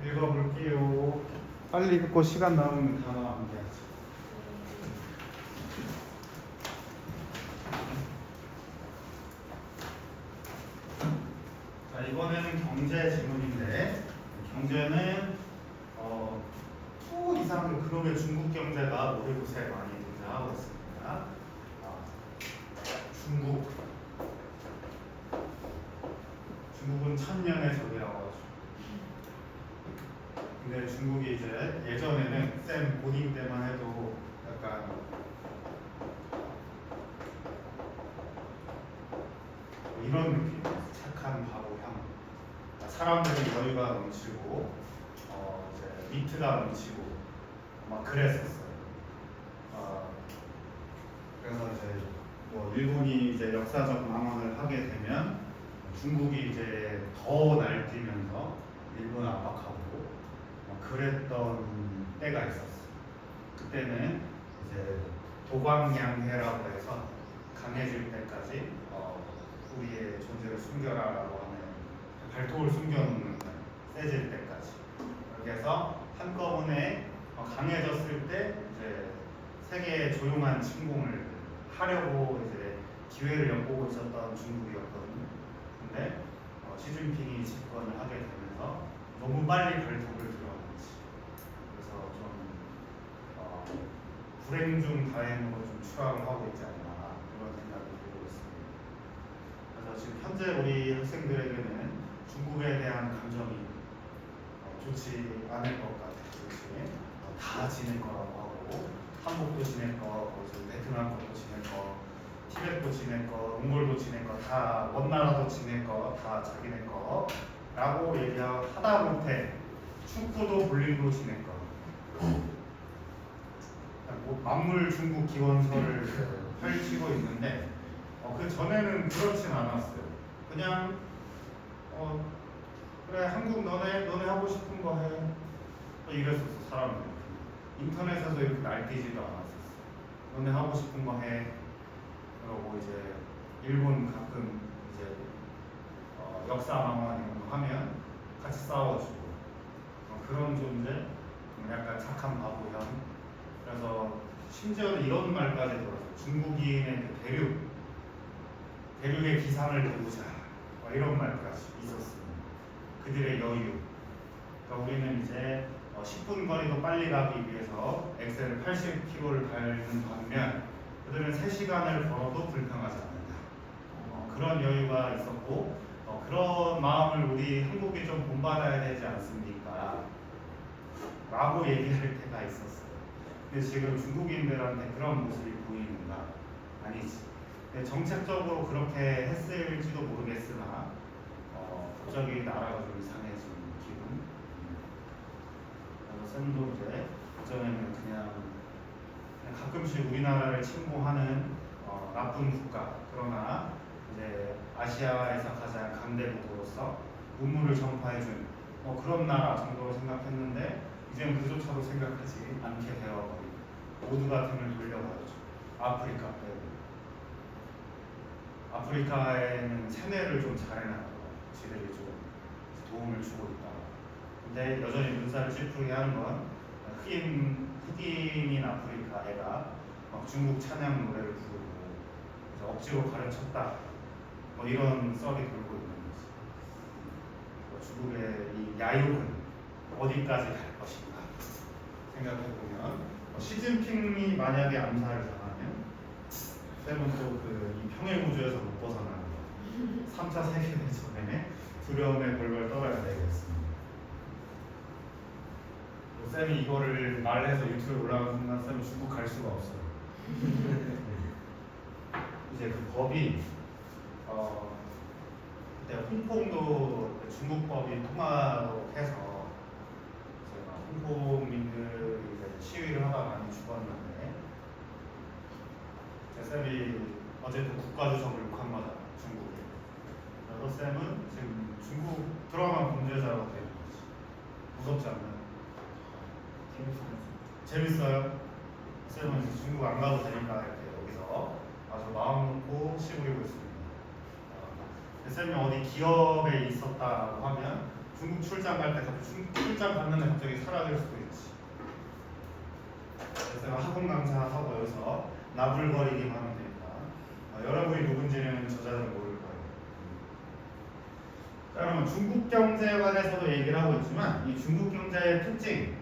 읽어볼게요. 빨리 읽고 시간 남으면 단어 암기하지. 자, 이번에는 경제 지문인데 경제는 또 이상하게 그룹의 중국 경제가 모의고사에 많이 등장하고 있습니다. 중국은 천년의 적이라고 하죠. 근데 중국이 이제 예전에는 쌤 고딩 때만 해도 약간 이런 느낌이었어요. 착한 바보형. 사람들이 여유가 넘치고 이제 위트가 넘치고 막 그랬었어요. 그래서 이제 뭐 일본이 이제 역사적 망언을 하게 되면 중국이 이제 더 날뛰면서 일본을 압박하고 그랬던 때가 있었어요. 그때는 이제 도광양해라고 해서 강해질 때까지 우리의 존재를 숨겨라라고 하는 발톱을 숨겨놓는 거예요. 세질 때까지. 그렇게 해서 한꺼번에 강해졌을 때 이제 세계의 조용한 침공을 하려고 이제 기회를 엿보고 있었던 중국이었거든요. 근데 시진핑이 집권을 하게 되면서 너무 빨리 발톱을 들어갔지. 그래서 좀 불행 중 다행으로 좀 추락을 하고 있지 않나 그런 생각이 들고 있습니다. 그래서 지금 현재 우리 학생들에게는 중국에 대한 감정이 좋지 않을 것 같아요. 다 지낼 거라고 하고 한국도 지낼 거, 베트남 것도 지낼 거, 티벳도 지낼 거, 몽골도 지낼 거, 다 원나라도 지낼 거, 다 자기네 거라고 얘기하다 못해 축구도 볼링도 지낼 거. 뭐 만물 중국 기원서를 펼치고 있는데 그 전에는 그렇진 않았어요. 그냥 그래 한국 너네 하고 싶은 거 해. 이랬었어 사람들. 인터넷에서 이렇게 날뛰지도 않았었어. 너네 하고 싶은 거 해. 그러고 이제 일본 가끔 이제 역사 망언 이런 거 하면 같이 싸워주고 그런 존재. 약간 착한 바보형. 그래서 심지어는 이런 말까지 들었어요. 중국인의 그 대륙의 기상을 배우자. 이런 말까지 있었습니다. 그들의 여유. 그러니까 우리는 이제 10분 거리도 빨리 가기 위해서 엑셀 80km를 밟는 반면 그들은 3시간을 걸어도 불평하지 않는다. 그런 여유가 있었고 그런 마음을 우리 한국이 좀 본받아야 되지 않습니까? 라고 얘기할 때가 있었어요. 근데 지금 중국인들한테 그런 모습이 보이는가? 아니지. 정책적으로 그렇게 했을지도 모르겠으나 갑자기 나라가 좀 이상해진 기분. 그래서 쌤도 이제 그전에는 그냥 가끔씩 우리나라를 침공하는 나쁜 국가. 그러나 이제 아시아에서 가장 강대 국으로서 문물을 전파해준 그런 나라 정도로 생각했는데 이제는 그조차도 생각하지 않게 되어버리고 모두가 등을 돌려버렸죠. 아프리카 빼고. 아프리카에는 세뇌를 좀 잘해놨고 지들이 좀 도움을 주고 있다. 근데 여전히 눈살을 찌푸리게 하는 건 흑인인 아프리카 애가 막 중국 찬양 노래를 부르고 억지로 가르쳤다. 이런 썰이 돌고 있는 거지. 중국의 이 야욕은 어디까지 갈 것인가 생각해보면 시진핑이 만약에 암살을 당하면 쌤은 또 이 평행우주에서 못 벗어나는 거 3차 세계대전에 두려움에 벌벌 떨어야 되겠습니다. 쌤이 이거를 말해서 유튜브에 올라가는 순간 쌤은 중국 갈 수가 없어요. 이제 그 법이 그때 홍콩도 중국법이 통하도록 해서 홍콩민들이 이제 시위를 하다 많이 죽었는데 제 쌤이 어제도 국가주석을 욕한 거잖아 중국에. 그래서 쌤은 지금 중국 들어가면 범죄자가 되는 거지. 무섭지 않나요? 재밌어요? 쌤은 이제 중국 안 가도 되니까 이렇게 여기서 아주 마음 놓고 시 부리고 있습니다. 쌤이 어디 기업에 있었다고 하면 중국 출장 갈 때 갑자기 출장 갔는데 갑자기 사라질 수도 있지. 그래서 학원 강사하고 여기서 나불거리기만 하면 되니까 여러분이 누군지는 저자들은 모를 거예요. 자, 그러면 중국 경제에 관해서도 얘기를 하고 있지만 이 중국 경제의 특징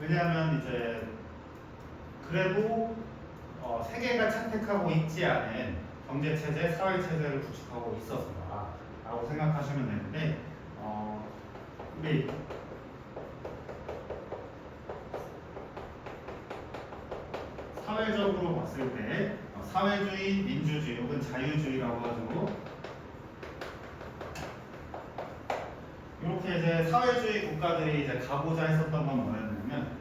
왜냐하면 이제 그래도 세계가 채택하고 있지 않은 경제 체제, 사회 체제를 구축하고 있어서라고 생각하시면 되는데 우리 사회적으로 봤을 때 사회주의, 민주주의 혹은 자유주의라고 가지고 이렇게 이제 사회주의 국가들이 이제 가고자 했었던 건 뭐였냐면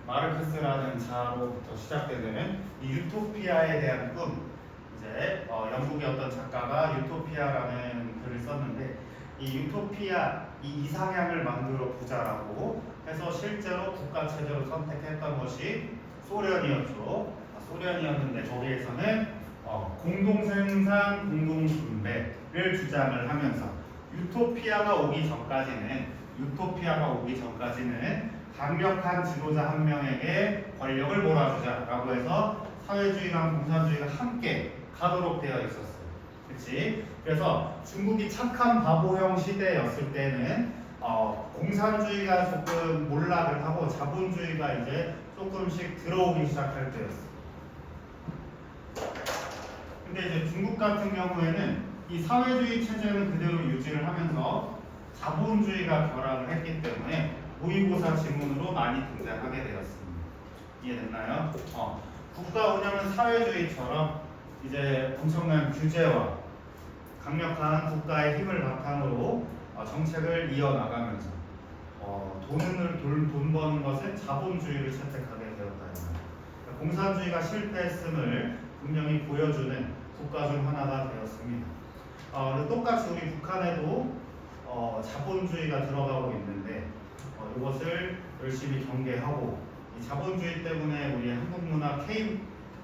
마르크스라는 자로부터 시작되는 이 유토피아에 대한 꿈. 이제 영국의 어떤 작가가 유토피아라는 글을 썼는데 이 유토피아 이 이상향을 만들어 보자라고 해서 실제로 국가 체제로 선택했던 것이 소련이었죠. 소련이었는데 거기에서는 공동생산, 공동분배를 주장을 하면서 유토피아가 오기 전까지는 강력한 지도자 한 명에게 권력을 몰아주자라고 해서 사회주의랑 공산주의가 함께 가도록 되어 있었어요. 그렇지? 그래서 중국이 착한 바보형 시대였을 때는 공산주의가 조금 몰락을 하고 자본주의가 이제 조금씩 들어오기 시작할 때였어요. 근데 이제 중국 같은 경우에는 이 사회주의 체제는 그대로 유지를 하면서 자본주의가 결합을 했기 때문에 모의고사 지문으로 많이 등장하게 되었습니다. 이해됐나요? 국가 운영은 사회주의처럼 이제 엄청난 규제와 강력한 국가의 힘을 바탕으로 정책을 이어나가면서 돈 버는 것은 자본주의를 채택하게 되었다. 공산주의가 실패했음을 분명히 보여주는 국가 중 하나가 되었습니다. 똑같이 우리 북한에도 자본주의가 들어가고 있는데 이것을 열심히 경계하고 이 자본주의 때문에 우리 한국 문화 K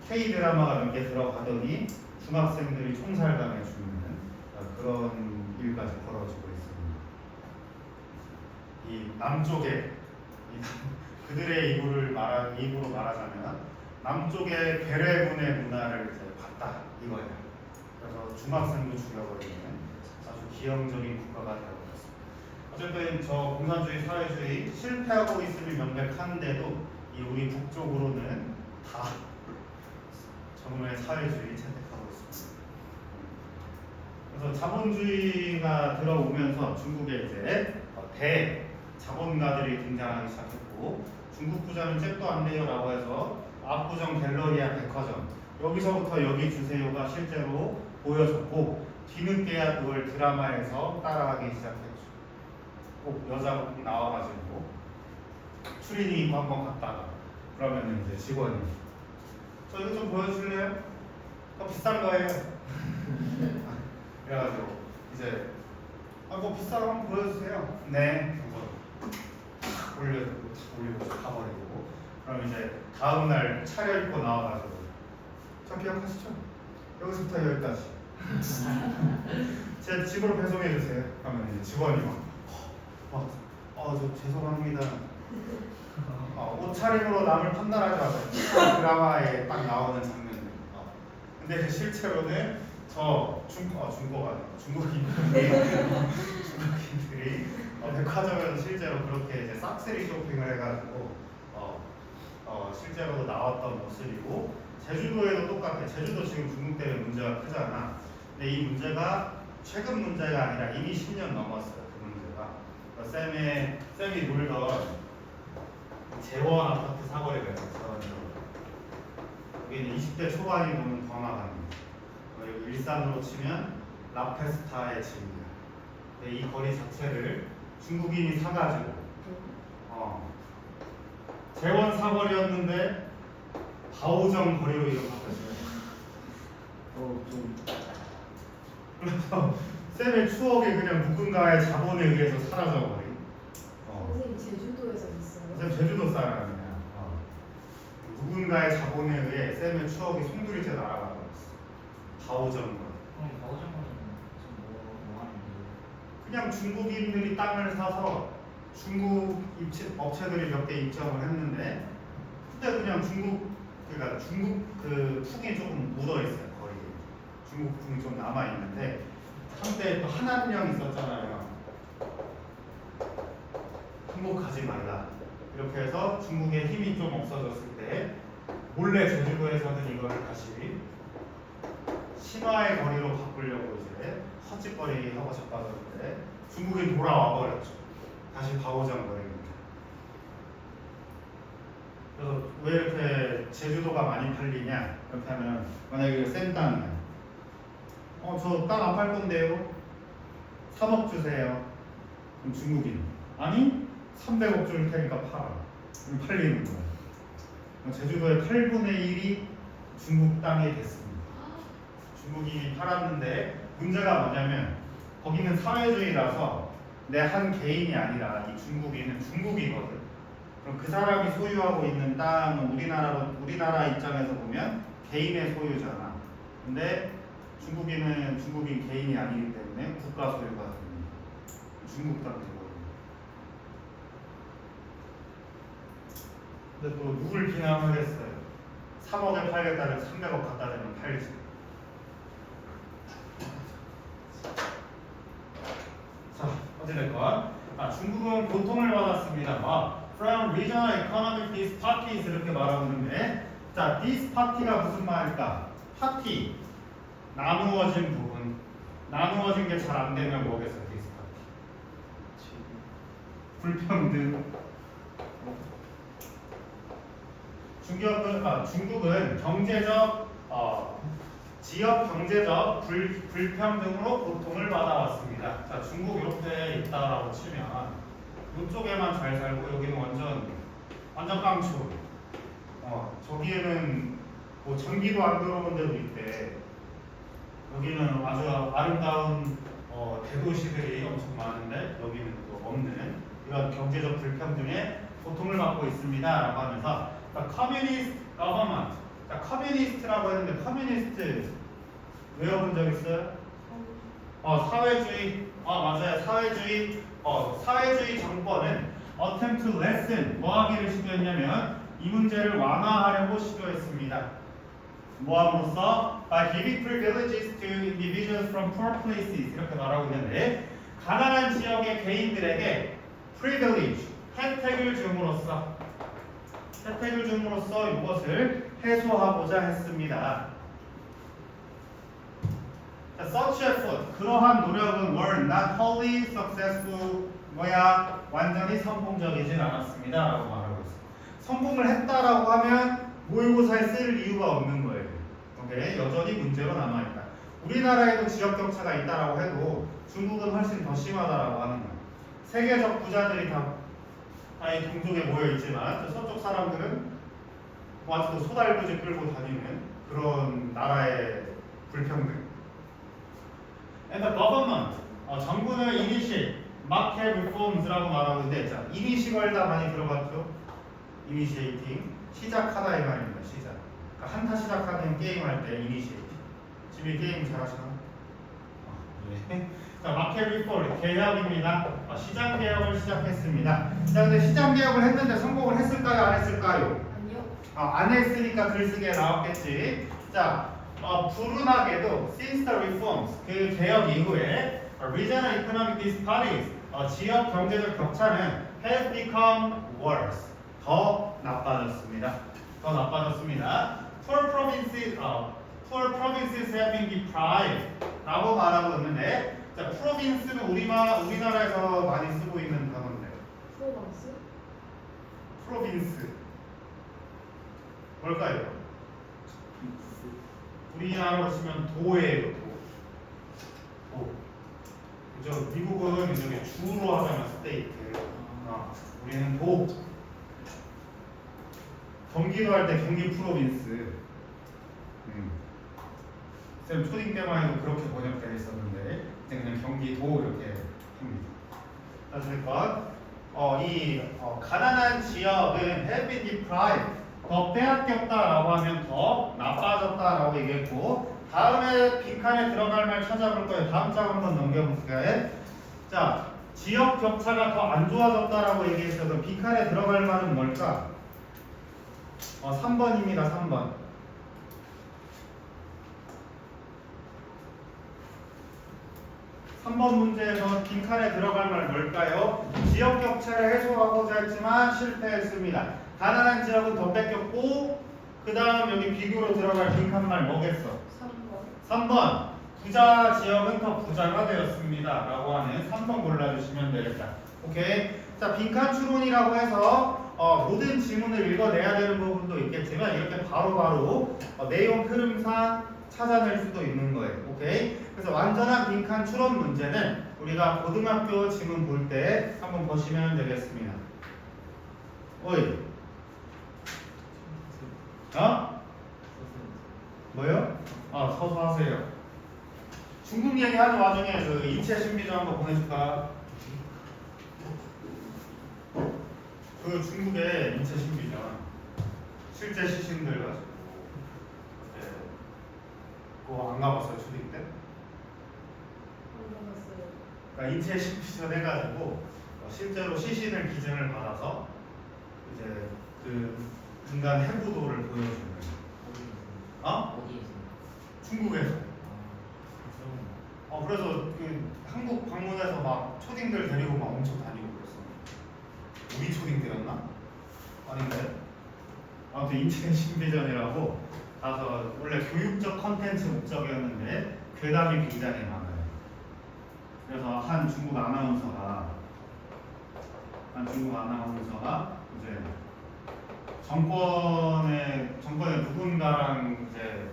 드라마가 몇 개 들어가더니 중학생들이 총살당해 죽는 그런 일까지 벌어지고 있습니다. 이 남쪽에 그들의 입으로 말하자면 남쪽의 괴뢰군의 문화를 이제 봤다 이거예요. 그래서 중학생도 죽여버리는 아주 기형적인 국가가 되어버렸습니다. 어쨌든 저 공산주의, 사회주의 실패하고 있음이 명백한데도 이 우리 북쪽으로는 다 정말 사회주의 채택하고 있습니다. 그래서 자본주의가 들어오면서 중국에 이제 대자본가들이 등장하기 시작했고 중국 부자는 잽도 안 돼요라고 해서 압구정 갤러리아 백화점 여기서부터 여기 주세요가 실제로 보여졌고 뒤늦게야 그걸 드라마에서 따라하기 시작했죠. 꼭 여자가 꼭 나와가지고 추리닝 입고 한번 갔다가 그러면 이제 직원이 저 이거 좀 보여줄래요? 비싼 거예요. 그래가지고 이제 뭐 비싼 거 한번 보여주세요. 네. 올리고 가버리고 그럼 이제 다음날 차려입고 나와가지고 저 기억하시죠? 여기서부터 여기까지 제 집으로 배송해주세요. 그러면 이제 직원이 저 죄송합니다. 옷차림으로 남을 판단하지 마세요. 드라마에 딱 나오는 장면들. 근데 그 실제로는 중국인들이 백화점에서 실제로 그렇게 이제 싹쓸이 쇼핑을 해가지고 실제로 나왔던 모습이고 제주도에도 똑같아. 제주도 지금 중국 때문에 문제가 크잖아. 근데 이 문제가 최근 문제가 아니라 이미 10년 넘었어요. 그 문제가. 쌤이 놀던 재원 아파트 사거리가 있어요. 여기는 20대 초반이 보는 번화가입니다. 여기 일산으로 치면 라페스타의 집입니다. 근데 이 거리 자체를 중국인이 사가지고 재원 사거리였는데 바오정 거리로 이름 바꿨어요. 그래서 쌤의 추억이 그냥 누군가의 자본에 의해서 사라져버린. 선생님 제주도에서 있어요? 쌤 제주도 사람이야. 누군가의 자본에 의해 쌤의 추억이 송두리째 날아가 버렸어. 바오정권. 그럼 가오장관은 지금 뭐 하는 그냥 중국인들이 땅을 사서 중국 업체들이 몇 개 입점을 했는데 그때 그냥 그러니까 중국 그 풍이 조금 묻어 있어요. 거의 중국 풍이 좀 남아 있는데 한때 또 한한령 있었잖아요. 항복하지 말라. 이렇게 해서 중국의 힘이 좀 없어졌을 때 몰래 제주도에서는 이거를 다시 신화의 거리로 바꾸려고 이제 헛짓거리 하고 자빠졌는데 중국이 돌아와 버렸죠. 다시 바오장거리입니다. 그래서 왜 이렇게 제주도가 많이 팔리냐? 이렇게 하면 만약에 이거 센 땅이야. 저 땅 안 팔 건데요. 3억 주세요. 그럼 중국인. 아니 300억 줄 테니까 팔아. 그럼 팔리는 거야. 제주도의 8분의 1이 중국 땅이 됐습니다. 중국인이 팔았는데 문제가 뭐냐면 거기는 사회주의라서 내 한 개인이 아니라 이 중국인은 중국이거든. 그럼 그 사람이 소유하고 있는 땅은 우리나라 입장에서 보면 개인의 소유잖아. 근데 중국인은 중국인 개인이 아니기 때문에 국가 소유가 됩니다. 중국 땅 되거든요. 근데 또 누굴 비난하겠어요? 3억에 팔겠다는 300억 갖다 대면 팔지. 자, 어찌됐건 중국은 고통을 받았습니다. From regional economic disparities 이렇게 말하고 있는데, 자, disparty가 무슨 말일까? 파티, 나누어진 부분, 나누어진 게 잘 안 되면 뭐겠어? disparty. 불평등. 중국은 경제적, 지역 경제적 불평등으로 고통을 받아왔습니다. 자, 중국 이렇게 있다라고 치면 이쪽에만 잘 살고 여기는 완전 깡초. 저기에는 뭐 전기도 안 들어온 데도 있대. 여기는 아주 아름다운 대도시들이 엄청 많은데 여기는 또 없는 이런 경제적 불평등에 고통을 받고 있습니다라고 하면서 커뮤니스트 거버먼트. 커뮤니스트라고 했는데 커뮤니스트 외워본 적 있어요? 사회주의. 맞아요. 사회주의 정권은 attempt to lessen 뭐 하기를 시도했냐면 이 문제를 완화하려고 시도했습니다. 뭐함으로써 by giving privileges to individuals from poor places 이렇게 말하고 있는데 가난한 지역의 개인들에게 privilege 혜택을 줌으로써 이것을 해소하고자 했습니다. Such effort, 그러한 노력은 were not wholly successful, 완전히 성공적이진 않았습니다 라고 말하고 있어요. 성공을 했다라고 하면 모의고사에 쓸 이유가 없는 거예요. 오케이? 여전히 문제로 남아있다. 우리나라에도 지역 격차가 있다라고 해도 중국은 훨씬 더 심하다라고 하는 거예요. 세계적 부자들이 다 이 동족에 모여있지만 서쪽 사람들은 아직도 소달구지 끌고 다니는 그런 나라의 불평등. And the government, 정부는 initiate market reforms라고 말하고 있는데, 자, initial다 많이 들어봤죠? initiating, 시작하다 이 말입니다. 시작. 그러니까 한타 시작하는 게임할 때 initiate. 지금 이 게임 잘하시나? 네. 자, 마켓 리포트 개혁입니다. 시장 개혁을 시작했습니다. 자, 근데 시장 개혁을 했는데 성공을 했을까요? 안 했을까요? 아니요. 안 했으니까 글쓰기에 나왔겠지. 자, 불운하게도 since the reforms 그 개혁 이후에 regional economic disparities 지역 경제적 격차는 has become worse 더 나빠졌습니다. Poor provinces have been deprived.라고 말하고 있는데, 자, province는 우리나라에서 많이 쓰고 있는 단어인데. 프로방스? province 뭘까요? 우리나라로 치면 도예요. 도. 그죠? 미국은 이제 주로 하잖아, 스테이트. 우리는 도. 경기도 할 때 경기 프로빈스. 쌤 초딩 때만 해도 그렇게 번역되어 있었는데 이제 그냥 경기도 이렇게 합니다. 어쨌건 가난한 지역은 have been deprived 더 빼앗겼다라고 하면 더 나빠졌다라고 얘기했고 다음에 빈칸에 들어갈 말 찾아볼 거예요. 다음 장 한번 넘겨볼게요. 자, 지역 격차가 더 안 좋아졌다라고 얘기했어요. 그럼 빈칸에 들어갈 말은 뭘까? 3번입니다. 3번. 3번 문제에서 빈칸에 들어갈 말 뭘까요? 지역 격차를 해소하고자 했지만 실패했습니다. 가난한 지역은 더 뺏겼고 그 다음 여기 비교로 들어갈 빈칸 말 뭐겠어? 3번. 부자 지역은 더 부자가 되었습니다. 라고 하는 3번 골라주시면 되겠다. 오케이. 자, 빈칸 추론이라고 해서 모든 지문을 읽어내야 되는 부분도 있겠지만 이렇게 바로바로 내용 흐름상 찾아낼 수도 있는 거예요. 오케이. 그래서 완전한 빈칸 추론 문제는 우리가 고등학교 지문 볼 때 한번 보시면 되겠습니다. 어이. 뭐요? 서서 하세요. 중국 얘기하는 와중에 그 인체 신비전 한번 보내줄까? 그 중국의 인체 신비전 실제 시신들 가지고 그거 안 가봤어요 초딩 때? 그러니까 인체 신비전 해가지고 실제로 시신을 기증을 받아서 이제 그 인간 해부도를 보여주는 어디에서? 중국에서. 그래서 그 한국 방문해서 막 초딩들 데리고 막 엄청 다니고 그랬어. 우리 초딩 때였나? 아닌데? 아무튼 인체 신비전이라고 가서 원래 교육적 컨텐츠 목적이었는데 괴담이 굉장히 많아요. 그래서 한 중국 아나운서가 이제 정권에 누군가랑 이제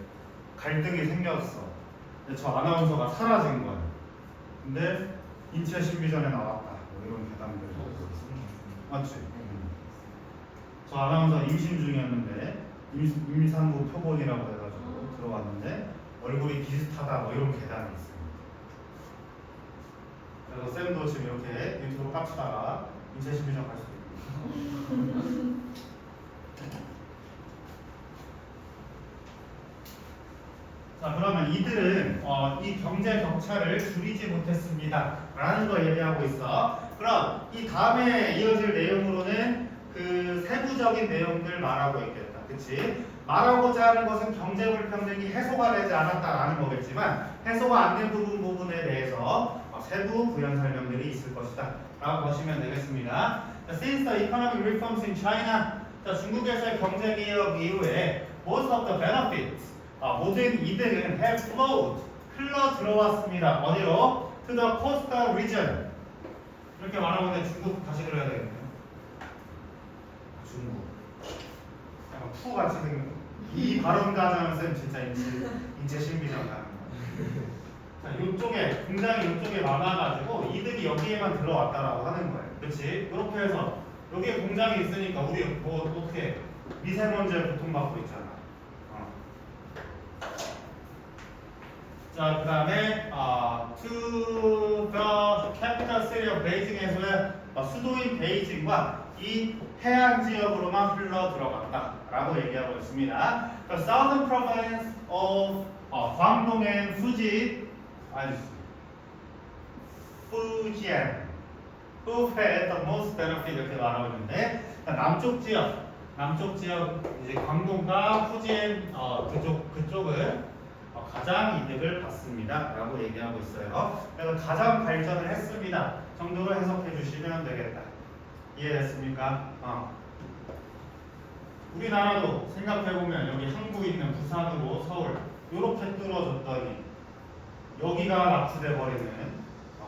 갈등이 생겼어. 근데 저 아나운서가 사라진 거예요. 근데 인체 신비전에 나왔다. 뭐 이런 괴담들. 맞지? 저 아나운서 임신 중이었는데 임산부 표본이라고 해가지고 들어왔는데 얼굴이 비슷하다. 뭐 이런 괴담이 있어요. 그래서 쌤도 지금 이렇게 유튜브 깝치다가 인체 신비전 갈 수도 있고. 자, 그러면 이들은 이 경제 격차를 줄이지 못했습니다 라는 거 얘기하고 있어. 그럼 이 다음에 이어질 내용으로는 그 세부적인 내용들 말하고 있겠다. 그치? 말하고자 하는 것은 경제 불평등이 해소가 되지 않았다라는 거겠지만 해소가 안 된 부분에 대해서 세부 부연 설명들이 있을 것이다 라고 보시면 되겠습니다. Since the economic reforms in China, 중국에서의 경제 개혁 이후에 most of the benefits 모든 이득은 have flowed 흘러 들어왔습니다. 어디로? To the coastal region. 이렇게 말하면 중국 다시 그려야 되겠네요. 중국. 약간 푸 같이 생긴. 이 발음 가자면 쌤 진짜 인체 신비전 가는 거예요. 자, 요쪽에 공장이 요쪽에 많아가지고 이득이 여기에만 들어왔다라고 하는 거예요. 그렇지? 그렇게 해서 여기에 공장이 있으니까 우리 뭐 어떻게 미세먼지에 고통받고 있잖아. 자, 그 다음에 to the capital city of Beijing에서의 수도인 베이징과 이 해안 지역으로만 흘러 들어갔다라고 얘기하고 있습니다. The southern province of 광동 and Fujian who had the most benefit 이렇게 말하고 있는데 남쪽 지역 이제 광동과 후지엔 그쪽을 가장 이득을 받습니다 라고 얘기하고 있어요. 그래서 가장 발전을 했습니다 정도로 해석해 주시면 되겠다. 이해됐습니까? 우리나라도 생각해보면 여기 항구 있는 부산으로 서울 이렇게 뚫어졌더니 여기가 납치돼 버리는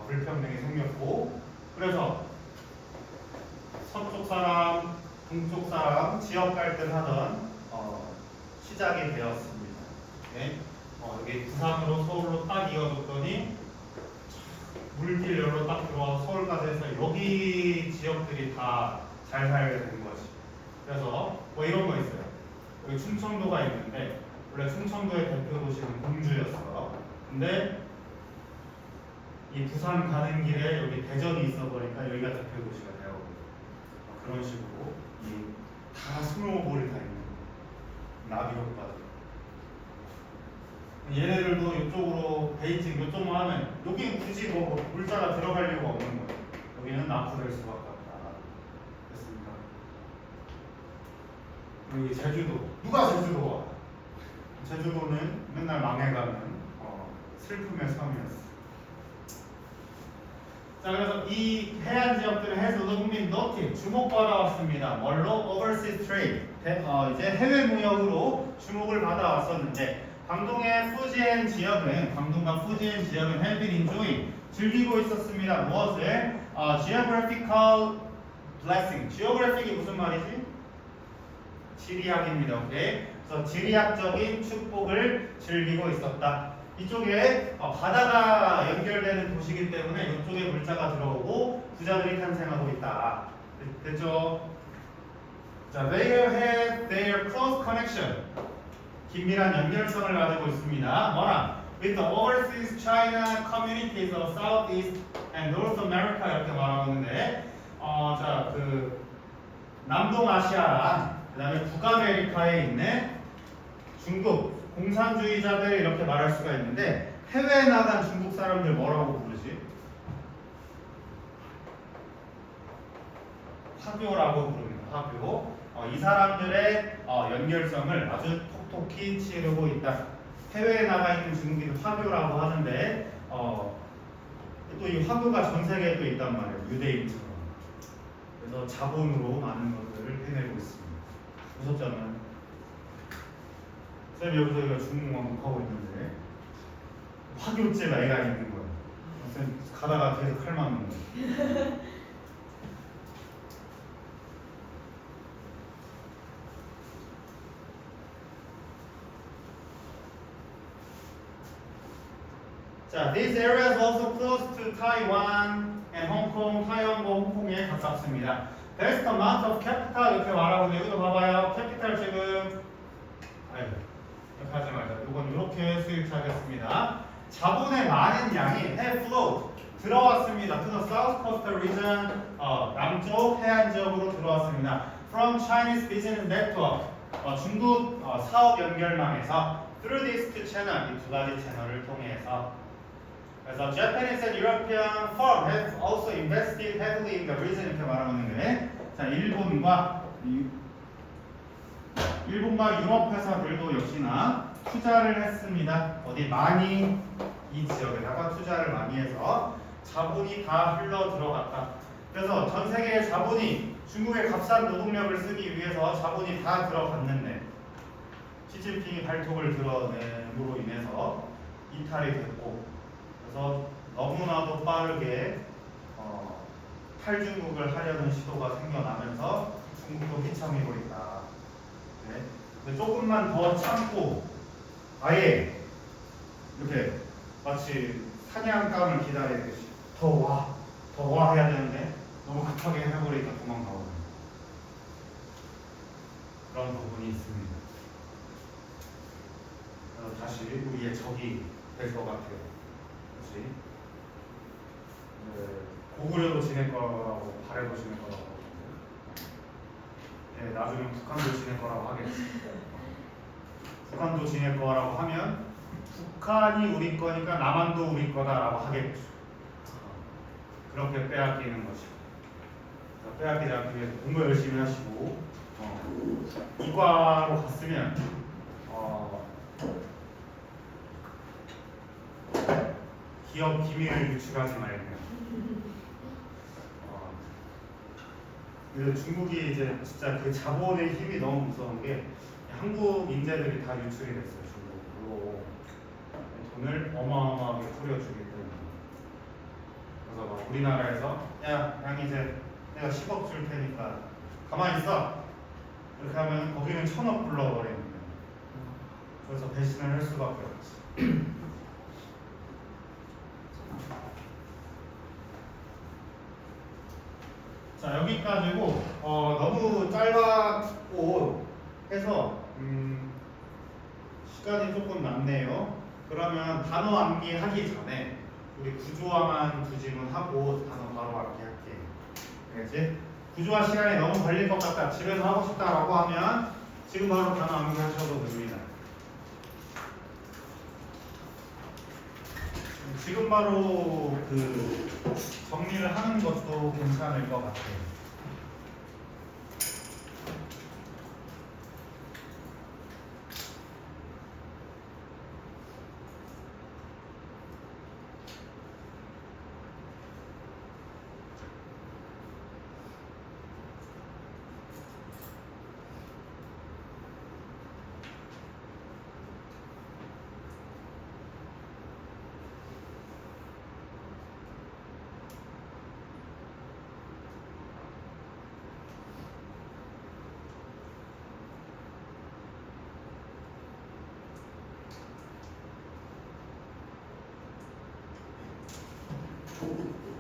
불평등이 생겼고 그래서 서쪽 사람, 동쪽 사람 지역 갈등하던 시작이 되었습니다. 네? 여기 부산으로 서울로 딱 이어졌더니 물길로 딱 들어와서 서울까지 해서 여기 지역들이 다 잘 살게 된 거지. 그래서 뭐 이런 거 있어요. 여기 충청도가 있는데 원래 충청도의 대표 도시는 공주였어. 근데 이 부산 가는 길에 여기 대전이 있어 보니까 여기가 대표 도시가 되어버려. 그런 식으로 다 스노우볼이 다 있는 거예요. 나비 효과. 얘네들도 이쪽으로 베이징 이쪽만 하면 여기는 굳이 뭐 물자가 들어갈 이유가 없는 거예요. 여기는 납부될 수밖에 없다. 됐습니다. 여기 제주도. 누가 제주도 와? 제주도는 맨날 망해가는 슬픔의 섬이었어. 자, 그래서 이 해안 지역들의 해수도국민 너티 주목받아왔습니다. 뭘로? Overseas Trade. 이제 해외 무역으로 주목을 받아왔었는데 광동의 푸지엔 지역은 광동과 푸지엔 지역은 have been enjoying 즐기고 있었습니다. 무엇을? Geographical blessing. Geographic이 무슨 말이지? 지리학입니다. 오케이. 그래서 지리학적인 축복을 즐기고 있었다. 이쪽에 바다가 연결되는 도시이기 때문에 이쪽에 물자가 들어오고 부자들이 탄생하고 있다. 됐죠? 자, they had their close connection. 긴밀한 연결성을 가지고 있습니다. 뭐랑? With the overseas China communities of Southeast and North America 이렇게 말하고 있는데, 자, 그 남동아시아랑 그다음에 북아메리카에 있는 중국 공산주의자들 이렇게 말할 수가 있는데 해외에 나간 중국 사람들 뭐라고 부르지? 화교라고 부릅니다. 화교. 이 사람들의 연결성을 아주 톡톡히 치르고 있다. 해외에 나가 있는 중국인을 화교라고 하는데 또 이 화교가 전 세계에 또 있단 말이에요. 유대인처럼. 그래서 자본으로 많은 것들을 해내고 있습니다. 무섭잖아요. 쌤 여기서 중국 왕국하고 있는데 화교집 애가 있는 거예요. 쌤 가다가 계속 칼 맞는 거예요. 자, these areas also close to Taiwan and Hong Kong. 타이완과 홍콩에 가깝습니다. Best amount of capital 이렇게 말하고 있는데 여기도 봐봐요. 캐피탈 지금 이렇게 하지 말자. 이건 이렇게 수입하겠습니다. 자본의 많은 양이 have flowed 들어왔습니다. To the south coastal region 남쪽 해안 지역으로 들어왔습니다. From Chinese business network 중국 사업 연결망에서 through these two channel 이 두 가지 채널을 통해서 그래서 Japanese and European firm have also invested heavily in the region 이렇게 말하고 있는데 자 일본과 유럽 회사들도 역시나 투자를 했습니다. 어디 많이 이 지역에다가 투자를 많이 해서 자본이 다 흘러 들어갔다. 그래서 전 세계의 자본이 중국의 값싼 노동력을 쓰기 위해서 자본이 다 들어갔는데 시진핑이 발톱을 드러냄으로 인해서 이탈이 됐고 그래서 너무나도 빠르게 탈중국을 하려는 시도가 생겨나면서 중국도 휘청이고 있다. 네. 근데 조금만 더 참고 아예 이렇게 마치 사냥감을 기다리듯이 더 와 해야 되는데 너무 급하게 해버리니까 도망가고 그런 부분이 있습니다. 그래서 다시 우리의 적이 될 것 같아요. 그렇지? 고구려도 지낼 거라고 발해도 지낼 거라고 네, 나중에 북한도 지낼 거라고 하겠지. 북한도 지낼 거라고 하면 북한이 우리 거니까 남한도 우리 거다라고 하겠죠. 그렇게 빼앗기는 것이고 빼앗기지 않기 위해서 공부 열심히 하시고 이과로 갔으면 기업 기밀을 유출하지 말고요. 그래서 중국이 이제 진짜 그 자본의 힘이 너무 무서운 게 한국 인재들이 다 유출이 됐어요. 중국으로 돈을 어마어마하게 뿌려주기 때문에 그래서 막 우리나라에서 야 이제 내가 10억 줄 테니까 가만히 있어 이렇게 하면 거기는 1000억 불러버리는 거예요. 그래서 배신을 할 수밖에 없지. 자 여기까지고 너무 짧았고 해서 시간이 조금 남네요. 그러면 단어 암기하기 전에 우리 구조화만 구직은 하고 단어 바로 암기할게요. 알겠지? 구조화 시간이 너무 걸릴 것 같다 집에서 하고 싶다라고 하면 지금 바로 단어 암기하셔도 됩니다. 지금 바로 그 정리를 하는 것도 괜찮을 것 같아요.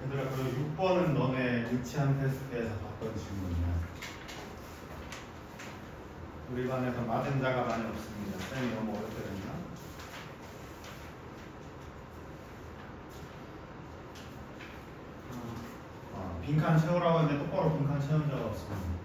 얘들아, 그 6번은 너네 유치한 테스트에서 봤던 질문이야. 우리 반에서 맞은 자가 많이 없습니다. 쌤이 너무 어렵게 됐나? 빈칸 채우라고 했는데 똑바로 빈칸 채운 자가 없습니다.